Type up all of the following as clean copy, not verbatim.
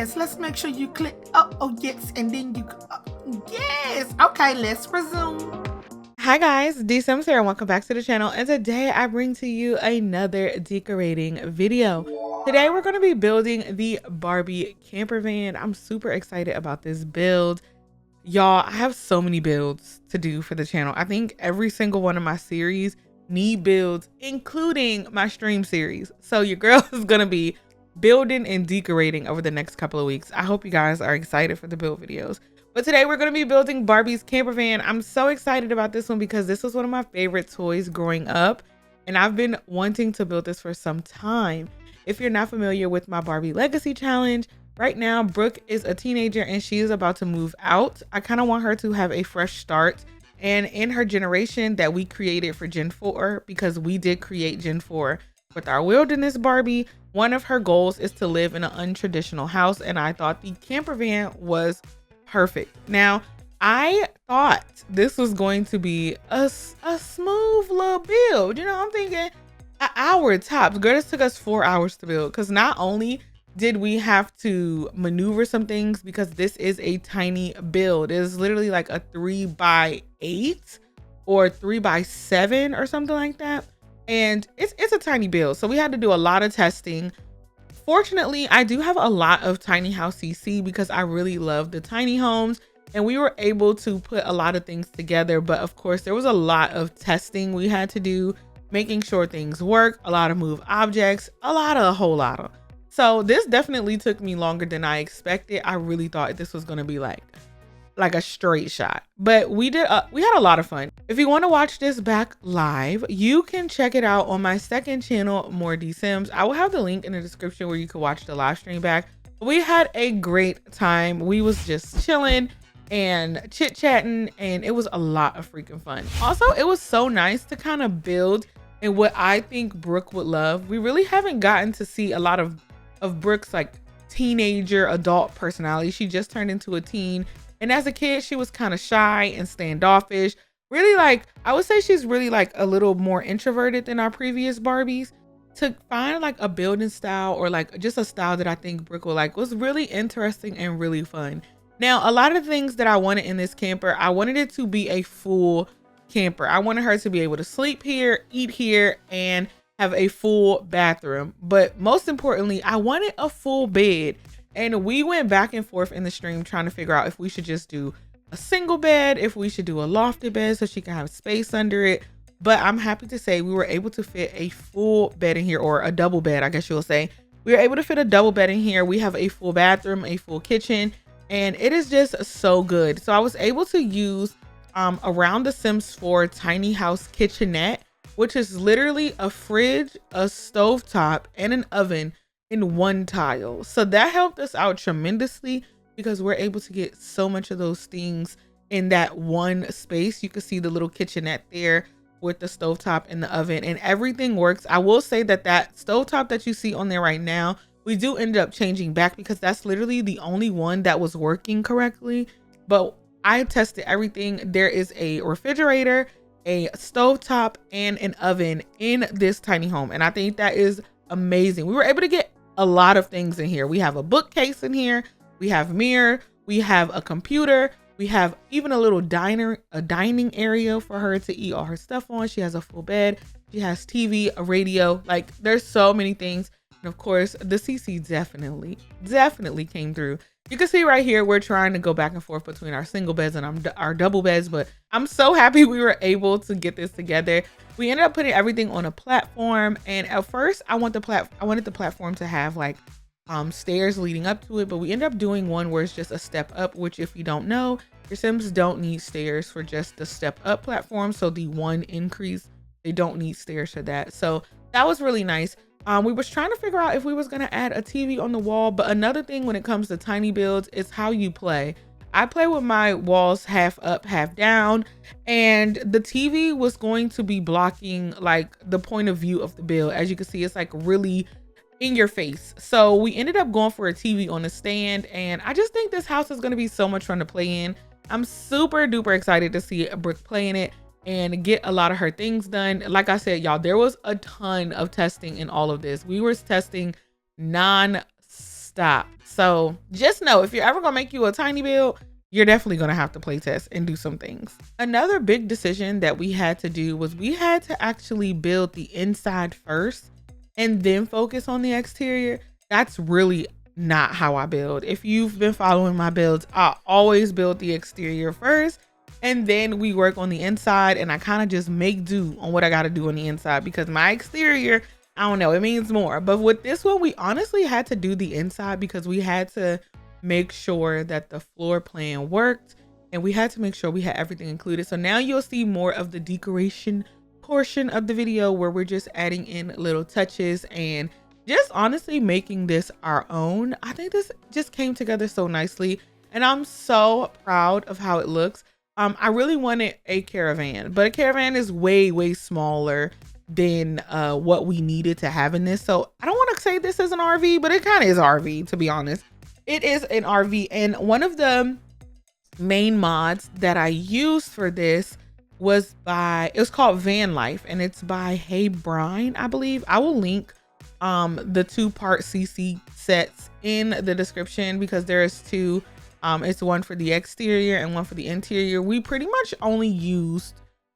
yes, let's make sure you click, oh yes, and then you, yes. Okay, let's resume. Hi guys, DeeSims here and welcome back to the channel, and today I bring to you another decorating video. Today we're going to be building the Barbie camper van. I'm super excited about this build. Y'all, I have so many builds to do for the channel. I think every single one of my series need builds, including my stream series. So your girl is going to be building and decorating over the next couple of weeks. I hope you guys are excited for the build videos. But today we're going to be building Barbie's camper van. I'm so excited about this one because this was one of my favorite toys growing up, and I've been wanting to build this for some time. If you're not familiar with my Barbie Legacy Challenge, right now Brooke is a teenager and she is about to move out. I kind of want her to have a fresh start, and in her generation that we created for Gen 4, because we did create Gen 4 with our Wilderness Barbie, one of her goals is to live in an untraditional house, and I thought the camper van was perfect. Now, I thought this was going to be a smooth little build. You know, I'm thinking an hour tops. Girl, this took us 4 hours to build, because not only did we have to maneuver some things, because this is a tiny build. It is literally like a 3x8 or 3x7 or something like that. And it's a tiny build. So we had to do a lot of testing. Fortunately, I do have a lot of tiny house CC because I really love the tiny homes, and we were able to put a lot of things together. But of course, there was a lot of testing we had to do, making sure things work, a lot of move objects, a whole lot of. So this definitely took me longer than I expected. I really thought this was going to be like a straight shot, but we had a lot of fun. If you want to watch this back live, you can check it out on my second channel, More DeeSims. I will have the link in the description where you can watch the live stream back. We had a great time. We was just chilling and chit-chatting, and it was a lot of freaking fun. Also, it was so nice to kind of build in what I think Brooke would love. We really haven't gotten to see a lot of Brooke's like teenager adult personality. She just turned into a teen, and as a kid she was kind of shy and standoffish. Really, like, I would say she's really like a little more introverted than our previous Barbies. To find like a building style, or like just a style that I think Brooke will like, was really interesting and really fun. Now, a lot of things that I wanted in this camper, I wanted it to be a full camper. I wanted her to be able to sleep here, eat here, and have a full bathroom. But most importantly, I wanted a full bed. And we went back and forth in the stream trying to figure out if we should just do a single bed, if we should do a lofted bed so she can have space under it. But I'm happy to say we were able to fit a full bed in here, or a double bed, I guess you'll say. We were able to fit a double bed in here. We have a full bathroom, a full kitchen, and it is just so good. So I was able to use around the Sims 4 tiny house kitchenette, which is literally a fridge, a stovetop, and an oven in one tile. So that helped us out tremendously, because we're able to get so much of those things in that one space. You can see the little kitchenette there with the stovetop and the oven, and everything works. I will say that that stovetop that you see on there right now, we do end up changing back, because that's literally the only one that was working correctly. But I tested everything. There is a refrigerator, a stovetop, and an oven in this tiny home, and I think that is amazing. We were able to get a lot of things in here. We have a bookcase in here, we have mirror, we have a computer, we have even a little dining area for her to eat all her stuff on. She has a full bed, she has TV, a radio. Like, there's so many things. And of course, the CC definitely came through. You can see right here, we're trying to go back and forth between our single beds and our double beds, but I'm so happy we were able to get this together. We ended up putting everything on a platform, and at first I wanted the platform to have like stairs leading up to it, but we ended up doing one where it's just a step up, which, if you don't know, your Sims don't need stairs for just the step up platform. So the one increase, they don't need stairs for that. So that was really nice. We was trying to figure out if we was gonna add a TV on the wall, but another thing when it comes to tiny builds is how you play. I play with my walls half up, half down, and the TV was going to be blocking like the point of view of the build. As you can see, it's like really in your face. So we ended up going for a TV on a stand, and I just think this house is going to be so much fun to play in. I'm super duper excited to see Brooke play in it and get a lot of her things done. Like I said, y'all, there was a ton of testing in all of this. We were testing non stop. So just know, if you're ever gonna make you a tiny build, you're definitely gonna have to play test and do some things. Another big decision that we had to do was we had to actually build the inside first and then focus on the exterior. That's really not how I build. If you've been following my builds, I always build the exterior first and then we work on the inside, and I kind of just make do on what I got to do on the inside, because my exterior, I don't know, it means more. But with this one, we honestly had to do the inside because we had to make sure that the floor plan worked, and we had to make sure we had everything included. So now you'll see more of the decoration portion of the video, where we're just adding in little touches and just honestly making this our own. I think this just came together so nicely, and I'm so proud of how it looks. I really wanted a caravan, but a caravan is way smaller than what we needed to have in this. So I don't want to say this is an RV, but it kind of is RV, to be honest. It is an RV, and one of the main mods that I used for this was it was called Van Life, and it's by Hey Brine, I believe. I will link the 2-part CC sets in the description, because there's 2. It's one for the exterior and one for the interior. We pretty much only used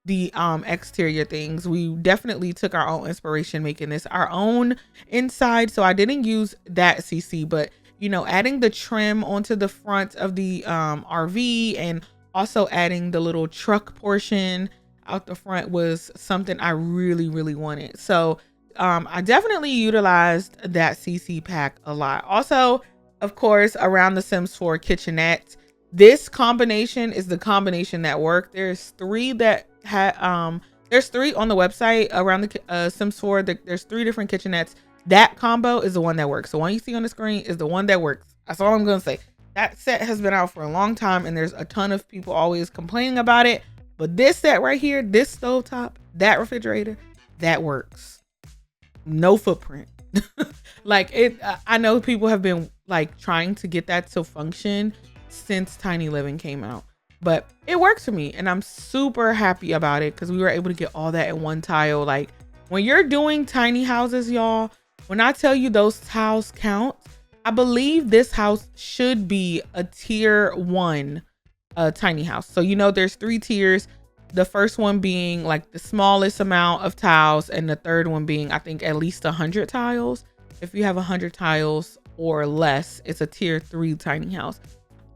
the exterior things. We definitely took our own inspiration making this our own inside, so I didn't use that CC, but you know, adding the trim onto the front of the RV, and also adding the little truck portion out the front was something I really wanted. So I definitely utilized that CC pack a lot. Also, of course, around the Sims 4 kitchenette, this combination is the combination that worked. There's 3 that had there's 3 on the website around the Sims 4. There's 3 different kitchenettes. That combo is the one that works. The one you see on the screen is the one that works. That's all I'm gonna say. That set has been out for a long time, and there's a ton of people always complaining about it. But this set right here, this stovetop, that refrigerator, that works. No footprint. Like it, I know people have been like trying to get that to function since Tiny Living came out, but it works for me, and I'm super happy about it because we were able to get all that in one tile. Like when you're doing tiny houses, y'all, when I tell you those tiles count, I believe this house should be a tier 1 tiny house. So you know, there's 3 tiers. The first one being like the smallest amount of tiles, and the third one being, I think, at least 100 tiles. If you have 100 tiles or less, it's a tier 3 tiny house.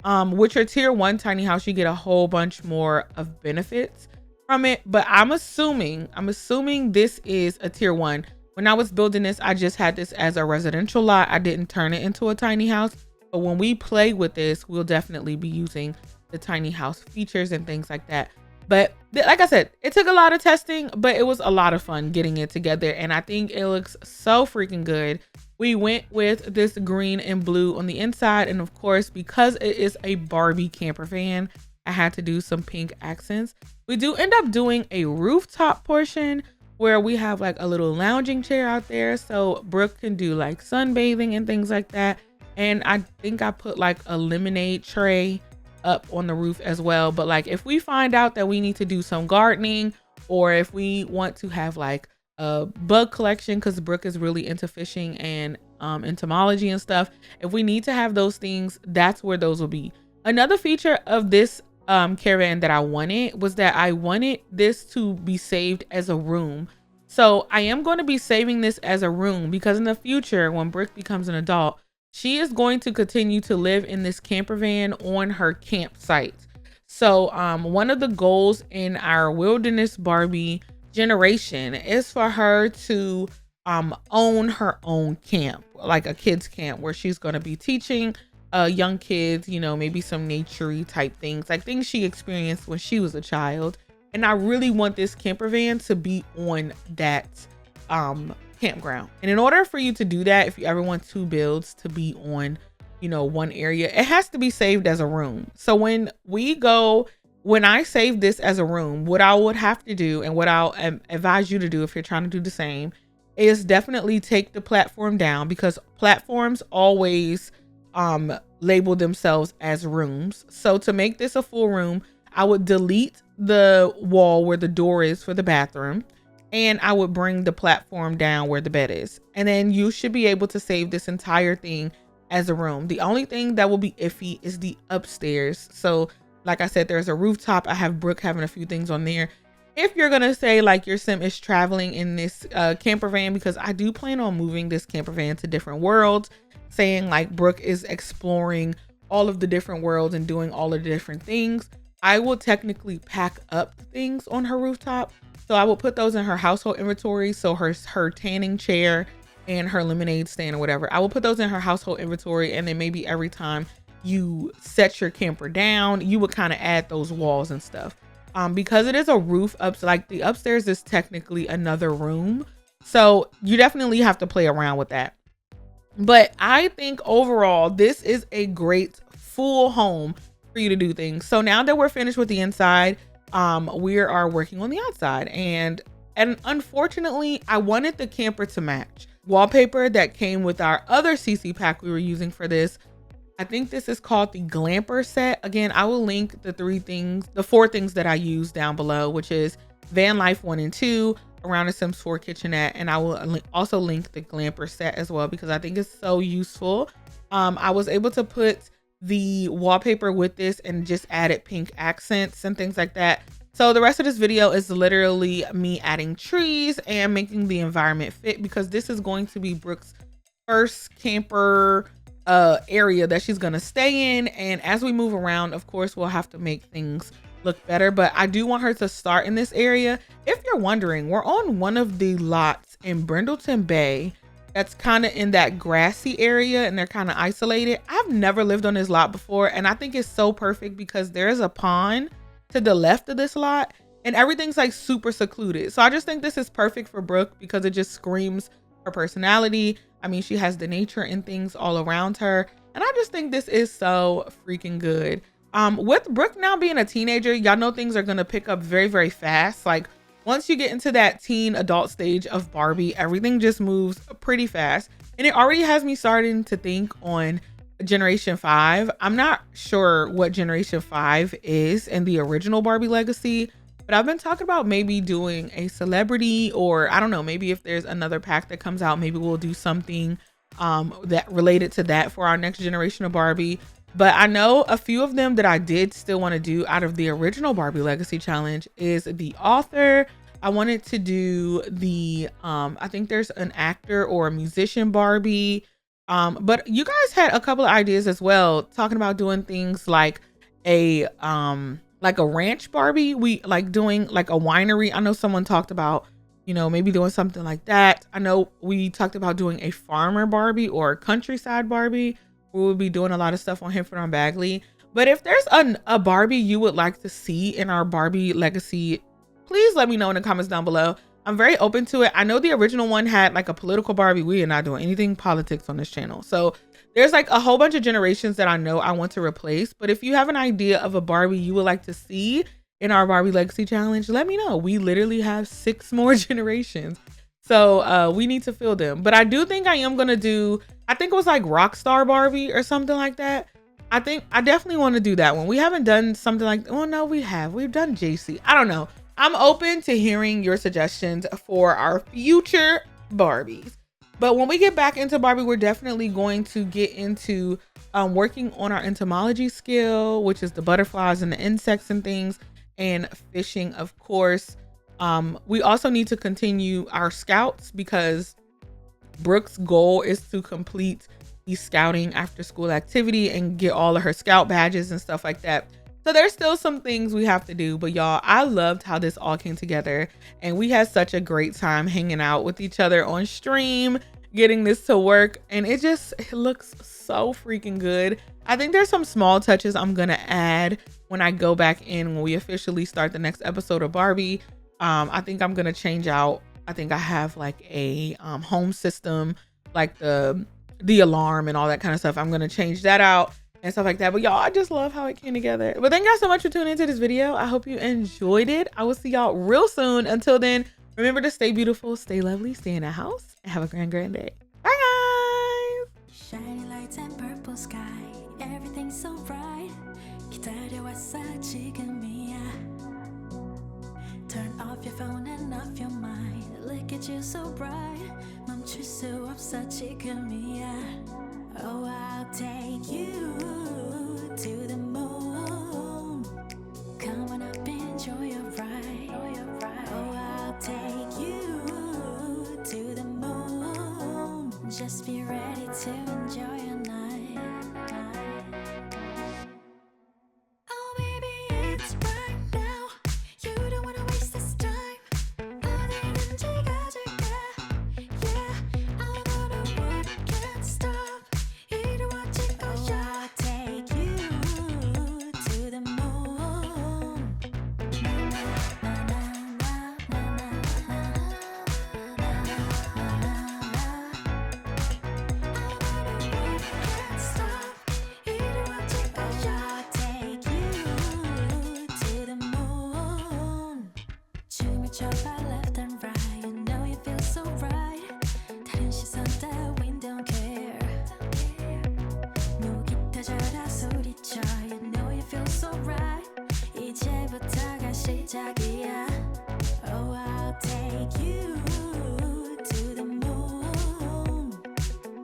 With your tier 1 tiny house, you get a whole bunch more of benefits from it. But I'm assuming this is a tier 1. When I was building this, I just had this as a residential lot. I didn't turn it into a tiny house. But when we play with this, we'll definitely be using the tiny house features and things like that. But like I said, it took a lot of testing, but it was a lot of fun getting it together. And I think it looks so freaking good. We went with this green and blue on the inside. And of course, because it is a Barbie camper van, I had to do some pink accents. We do end up doing a rooftop portion where we have like a little lounging chair out there, so Brooke can do like sunbathing and things like that. And I think I put like a lemonade tray up on the roof as well. But like if we find out that we need to do some gardening, or if we want to have like a bug collection, because Brooke is really into fishing and entomology and stuff, if we need to have those things, that's where those will be. Another feature of this caravan that I wanted was that I wanted this to be saved as a room. So I am going to be saving this as a room, because in the future, when Brooke becomes an adult, she is going to continue to live in this camper van on her campsite. So one of the goals in our Wilderness Barbie generation is for her to own her own camp, like a kids camp, where she's going to be teaching young kids, you know, maybe some nature-y type things, like things she experienced when she was a child. And I really want this camper van to be on that campground. And in order for you to do that, if you ever want 2 builds to be on, you know, one area, it has to be saved as a room. So when I save this as a room, what I would have to do, and what I'll advise you to do if you're trying to do the same, is definitely take the platform down, because platforms always label themselves as rooms. So to make this a full room, I would delete the wall where the door is for the bathroom, and I would bring the platform down where the bed is. And then you should be able to save this entire thing as a room. The only thing that will be iffy is the upstairs. So like I said, there's a rooftop. I have Brooke having a few things on there. If you're gonna say like your sim is traveling in this camper van, because I do plan on moving this camper van to different worlds, saying like Brooke is exploring all of the different worlds and doing all of the different things, I will technically pack up things on her rooftop. So I will put those in her household inventory. So her tanning chair and her lemonade stand or whatever, I will put those in her household inventory. And then maybe every time you set your camper down, you would kind of add those walls and stuff. Because it is a roof up, so like the upstairs is technically another room. So you definitely have to play around with that. But I think overall, this is a great full home for you to do things. So now that we're finished with the inside, we are working on the outside. And unfortunately, I wanted the camper to match wallpaper that came with our other CC pack we were using for this. I think this is called the Glamper set. Again, I will link the 4 things that I use down below, which is Van Life 1 and 2, Around the Sims 4 Kitchenette, and I will also link the Glamper set as well because I think it's so useful. I was able to put the wallpaper with this and just added pink accents and things like that. So the rest of this video is literally me adding trees and making the environment fit, because this is going to be Brooke's first camper area that she's gonna stay in. And as we move around, of course, we'll have to make things look better, but I do want her to start in this area. If you're wondering, we're on one of the lots in Brindleton Bay that's kind of in that grassy area and they're kind of isolated. I've never lived on this lot before, and I think it's so perfect because there's a pond to the left of this lot and everything's like super secluded. So I just think this is perfect for Brooke because it just screams her personality. I mean, she has the nature and things all around her. And I just think this is so freaking good. With Brooke now being a teenager, y'all know things are going to pick up very, very fast. Like once you get into that teen adult stage of Barbie, everything just moves pretty fast. And it already has me starting to think on Generation 5. I'm not sure what Generation 5 is in the original Barbie Legacy, but I've been talking about maybe doing a celebrity, or I don't know, maybe if there's another pack that comes out, maybe we'll do something that related to that for our next generation of Barbie. But I know a few of them that I did still want to do out of the original Barbie Legacy Challenge is the author. I wanted to do the, I think there's an actor or a musician Barbie. But you guys had a couple of ideas as well, talking about doing things like a ranch Barbie. We like doing like a winery. I know someone talked about, you know, maybe doing something like that. I know we talked about doing a farmer Barbie or a countryside Barbie. We will be doing a lot of stuff on Hinford on Bagley. But if there's a Barbie you would like to see in our Barbie Legacy, please let me know in the comments down below. I'm very open to it. I know the original one had like a political Barbie. We are not doing anything politics on this channel. So there's like a whole bunch of generations that I know I want to replace. But if you have an idea of a Barbie you would like to see in our Barbie Legacy Challenge, let me know. We literally have 6 more generations. So we need to fill them. But I do think I am going to do, I think it was like Rockstar Barbie or something like that. I think I definitely want to do that one. We haven't done something like, oh no, we have. We've done JC. I don't know. I'm open to hearing your suggestions for our future Barbies. But when we get back into Barbie, we're definitely going to get into working on our entomology skill, which is the butterflies and the insects and things, and fishing, of course. We also need to continue our scouts because Brooke's goal is to complete the scouting after school activity and get all of her scout badges and stuff like that. So there's still some things we have to do, but y'all, I loved how this all came together and we had such a great time hanging out with each other on stream, getting this to work, and it looks so freaking good. I think there's some small touches I'm gonna add when I go back in when we officially start the next episode of Barbie. I think I'm gonna change out, I think I have like a home system, like the alarm and all that kind of stuff. I'm gonna change that out and stuff like that. But y'all, I just love how it came together. But thank y'all so much for tuning into this video. I hope you enjoyed it. I will see y'all real soon. Until then, remember to stay beautiful, stay lovely, stay in the house, and have a grand day. Bye guys. Shiny lights and purple sky, everything's so bright. 기다려왔어 지금이야. Turn off your phone and off your mind. Look at you so bright. 멈출 수 없어 지금이야. Oh, I'll take you to the moon. Come on up, enjoy your ride. Oh, I'll take you to the moon. Just be ready to enjoy your night. Oh, baby, it's right now. You don't wanna waste this time. 어디든지 가줄게. Yeah, I'm on a road, can't stop. 이루어질 거야. I'll take you to the moon. Can't stop. 이루어질 거야. I'll take you to the moon. 춤을 춰봐 left and right. You know you feel so right. 다른 시선 따윈 don't care. 무기타 져라 소리쳐. You know you feel so right. 이제부터가 시작이야. Oh, I'll take you to the moon.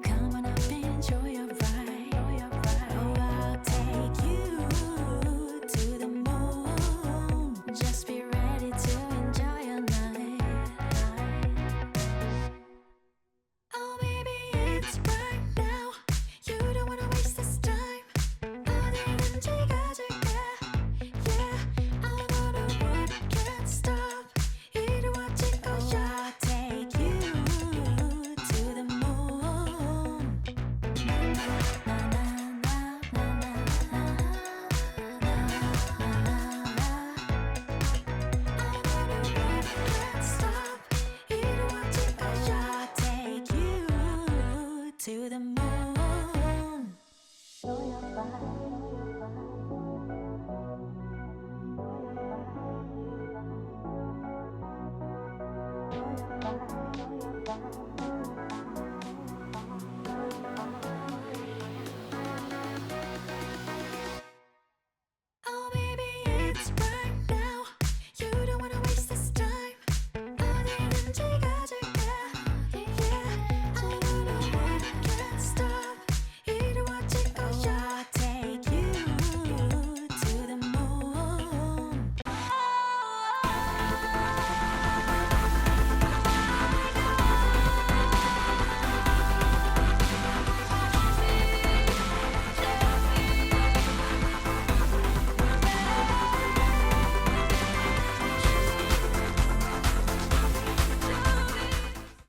Come on up, enjoy your ride. Oh, I'll take you to the moon. Just be ready to enjoy your night. Oh, baby, it's right now. You don't wanna waste this time. 어디든지 가줄게. Yeah, I'm on a road, can't stop. 이루어질 거야. I'll take you to the moon. Can't stop. 이루어질 거야. I'll take you to the moon.